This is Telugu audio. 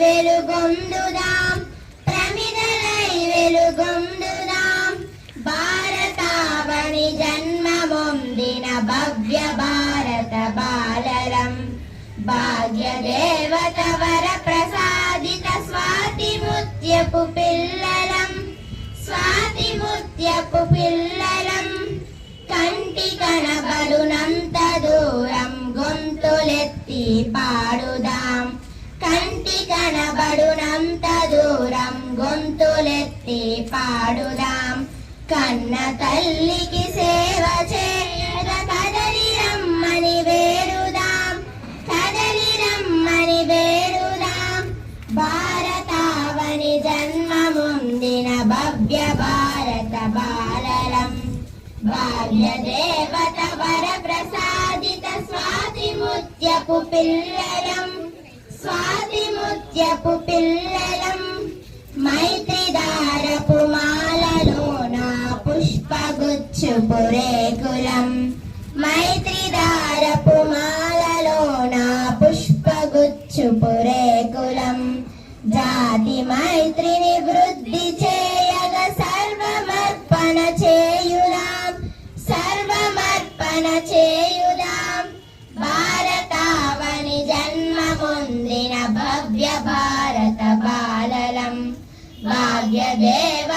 వెలుగొందుదాం ప్రమిదలై వెలుగొందుదాం భారతావని జన్మమొందిన భవ్య భారత బాలలం భాగ్యదేవత వర ప్రసాదిత స్వాతి ముత్యపు పిల్లలం స్వాతి ముత్యపు పిల్లలం కంటి కనబడునంత దూరం గొంతులెత్తి పాడుదాం కంటి కనబడునంత దూరం గొంతులెత్తి పాడుదాం కన్న తల్లికి సేవ చేయగ కదలి రమ్మని వేడుదాం కదలి రమ్మని వేడుదాం భారతావని జన్మముందిన భవ్య భారత బాలలం భాగ్యదేవత వర ప్రసాదిత స్వాతి ముత్యపు పిల్లలం స్వాతి ముత్యపు పిల్లలం మైత్రిదారపు మాలలోన పుష్పగుచ్చుపు రేకులం మైత్రిదారపు మాలలోన పుష్పగుచ్చుపు రేకులం జాతి మైత్రిని వృద్ధి చేయగ సర్వమర్పణ చేయుదాం సర్వమర్పణ చేయుదాం భారతావని జన్మముందిన భవ్య భారత బాలలం భాగ్యదేవ